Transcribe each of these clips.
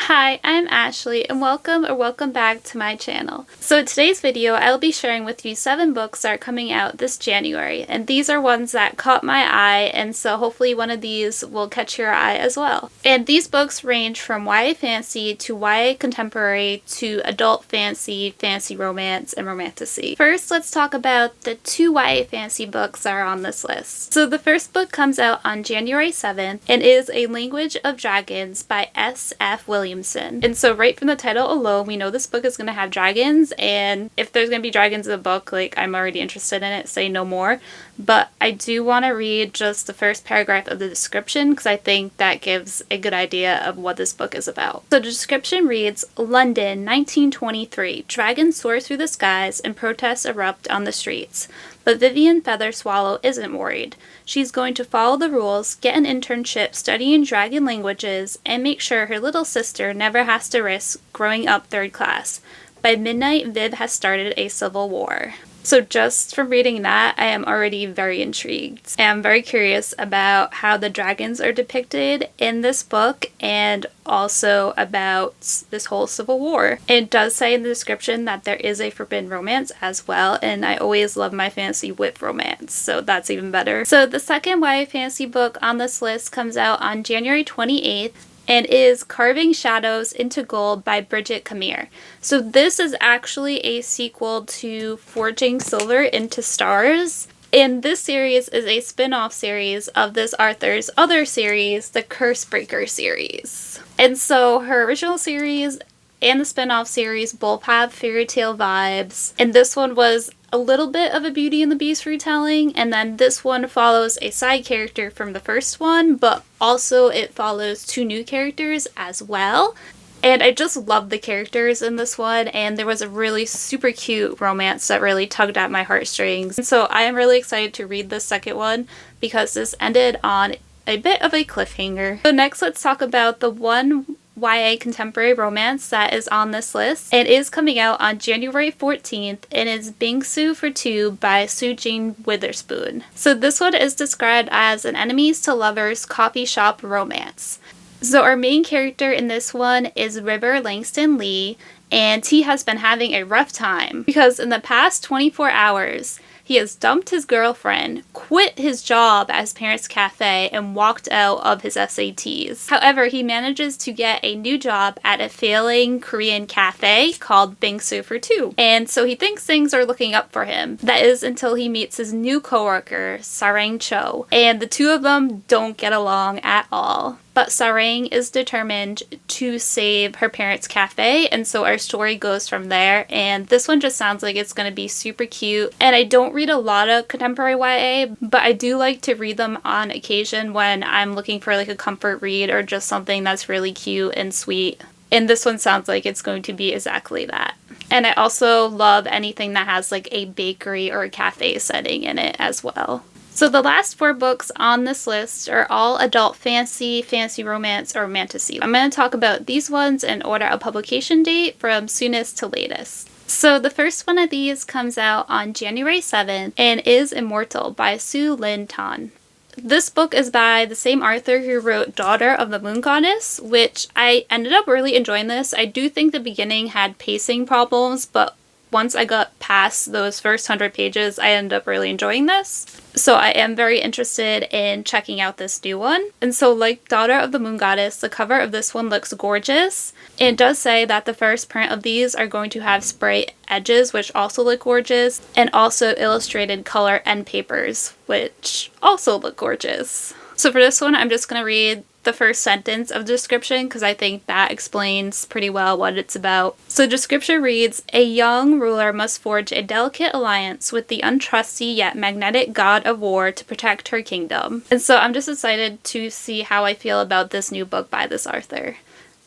Hi, I'm Ashley and welcome back to my channel. So in today's video, I'll be sharing with you 7 books that are coming out this January, and these are ones that caught my eye, and so hopefully one of these will catch your eye as well. And these books range from YA fantasy to YA contemporary to adult fantasy, fantasy romance, and romantasy. First, let's talk about the 2 YA fantasy books that are on this list. So the first book comes out on January 7th and is A Language of Dragons by S.F. Williamson. And so right from the title alone, we know this book is going to have dragons, and if there's going to be dragons in the book, like, I'm already interested in it, say no more. But I do want to read just the first paragraph of the description because I think that gives a good idea of what this book is about. So the description reads, London, 1923. Dragons soar through the skies and protests erupt on the streets. But Vivian Featherswallow isn't worried. She's going to follow the rules, get an internship studying dragon languages, and make sure her little sister never has to risk growing up third class. By midnight, Viv has started a civil war. So just from reading that, I am already very intrigued. And I'm very curious about how the dragons are depicted in this book and also about this whole civil war. It does say in the description that there is a forbidden romance as well, and I always love my fantasy with romance, so that's even better. So the second YA fantasy book on this list comes out on January 28th. And is Carving Shadows into Gold by Brigid Kemmerer. So this is actually a sequel to Forging Silver into Stars. And this series is a spin-off series of this author's other series, the Cursebreaker series. And so her original series and the spin-off series both have fairy tale vibes. And this one was a little bit of a Beauty and the Beast retelling, and then this one follows a side character from the first one, but also it follows 2 new characters as well. And I just love the characters in this one, and there was a really super cute romance that really tugged at my heartstrings. And so I am really excited to read the second one because this ended on a bit of a cliffhanger. So next, let's talk about the one YA contemporary romance that is on this list. It is coming out on January 14th and is Bingsu for 2 by Sujin Witherspoon. So this one is described as an enemies to lovers coffee shop romance. So our main character in this one is River Langston Lee, and he has been having a rough time because in the past 24 hours, he has dumped his girlfriend, quit his job as Parents Cafe, and walked out of his SATs. However, he manages to get a new job at a failing Korean cafe called Bingsu for 2. And so he thinks things are looking up for him. That is until he meets his new coworker, Sarang Cho. And the 2 of them don't get along at all. But Sarang is determined to save her parents' cafe, and so our story goes from there. And this one just sounds like it's going to be super cute. And I don't read a lot of contemporary YA, but I do like to read them on occasion when I'm looking for like a comfort read or just something that's really cute and sweet. And this one sounds like it's going to be exactly that. And I also love anything that has like a bakery or a cafe setting in it as well. So the last 4 books on this list are all adult fantasy, fantasy romance, or romantasy. I'm going to talk about these ones in order of publication date from soonest to latest. So the first one of these comes out on January 7th and is Immortal by Sue Lynn Tan. This book is by the same author who wrote Daughter of the Moon Goddess, which I ended up really enjoying this. I do think the beginning had pacing problems, but once I got past those first 100 pages, I ended up really enjoying this. So I am very interested in checking out this new one. And so like Daughter of the Moon Goddess, the cover of this one looks gorgeous. It does say that the first print of these are going to have spray edges, which also look gorgeous, and also illustrated color end papers, which also look gorgeous. So for this one, I'm just going to read the first sentence of the description because I think that explains pretty well what it's about. So the description reads, a young ruler must forge a delicate alliance with the untrusty yet magnetic god of war to protect her kingdom. And so I'm just excited to see how I feel about this new book by this author.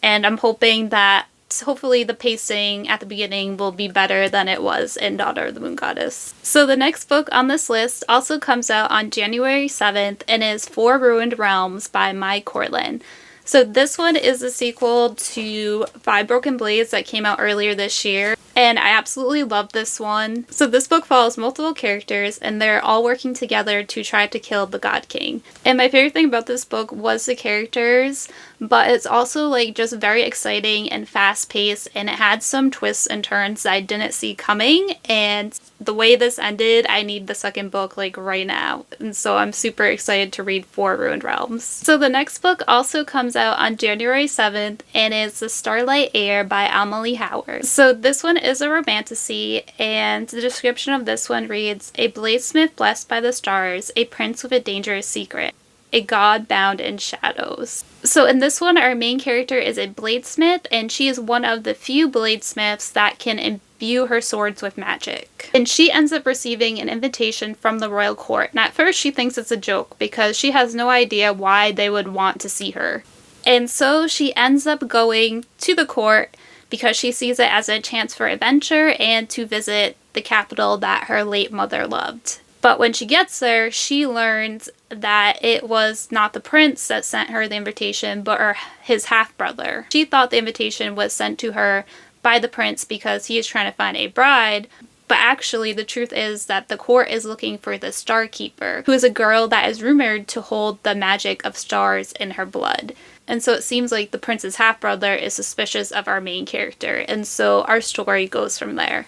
And I'm hoping that hopefully the pacing at the beginning will be better than it was in Daughter of the Moon Goddess. So the next book on this list also comes out on January 7th and is 4 Ruined Realms by Corland. So this one is a sequel to 5 Broken Blades that came out earlier this year. and I absolutely love this one. So this book follows multiple characters, and they're all working together to try to kill the God King. And my favorite thing about this book was the characters, but it's also like just very exciting and fast-paced, and it had some twists and turns that I didn't see coming, and the way this ended, I need the second book like right now. And so I'm super excited to read 4 Ruined Realms. So the next book also comes out on January 7th, and it's The Starlight Heir by Amalie Howard. So this one is a romantasy, and the description of this one reads, "A bladesmith blessed by the stars, a prince with a dangerous secret, a god bound in shadows." So in this one, our main character is a bladesmith, and she is one of the few bladesmiths that can imbue her swords with magic. And she ends up receiving an invitation from the royal court, and at first she thinks it's a joke because she has no idea why they would want to see her. And so she ends up going to the court because she sees it as a chance for adventure and to visit the capital that her late mother loved. But when she gets there, she learns that it was not the prince that sent her the invitation, but his half-brother. She thought the invitation was sent to her by the prince because he is trying to find a bride, but actually the truth is that the court is looking for the Star Keeper, who is a girl that is rumored to hold the magic of stars in her blood. And so it seems like the prince's half-brother is suspicious of our main character, and so our story goes from there.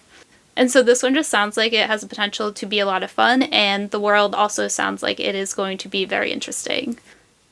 And so this one just sounds like it has the potential to be a lot of fun, and the world also sounds like it is going to be very interesting.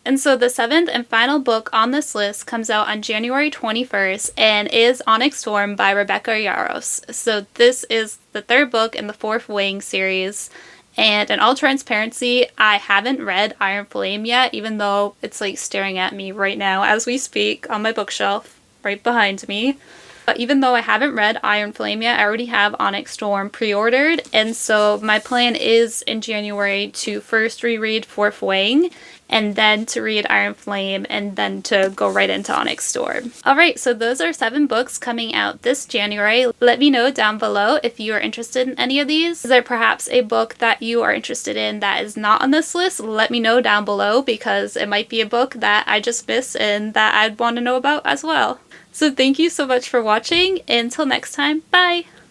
And so the 7th and final book on this list comes out on January 21st and is Onyx Storm by Rebecca Yarros. So this is the 3rd book in the 4th Wing series, and in all transparency, I haven't read Iron Flame yet, even though it's like staring at me right now as we speak on my bookshelf right behind me. But even though I haven't read Iron Flame yet, I already have Onyx Storm pre-ordered, and so my plan is in January to first reread 4th Wing, and then to read Iron Flame, and then to go right into Onyx Storm. Alright, so those are 7 books coming out this January. Let me know down below if you are interested in any of these. Is there perhaps a book that you are interested in that is not on this list? Let me know down below, because it might be a book that I just missed and that I'd want to know about as well. So thank you so much for watching. Until next time, bye!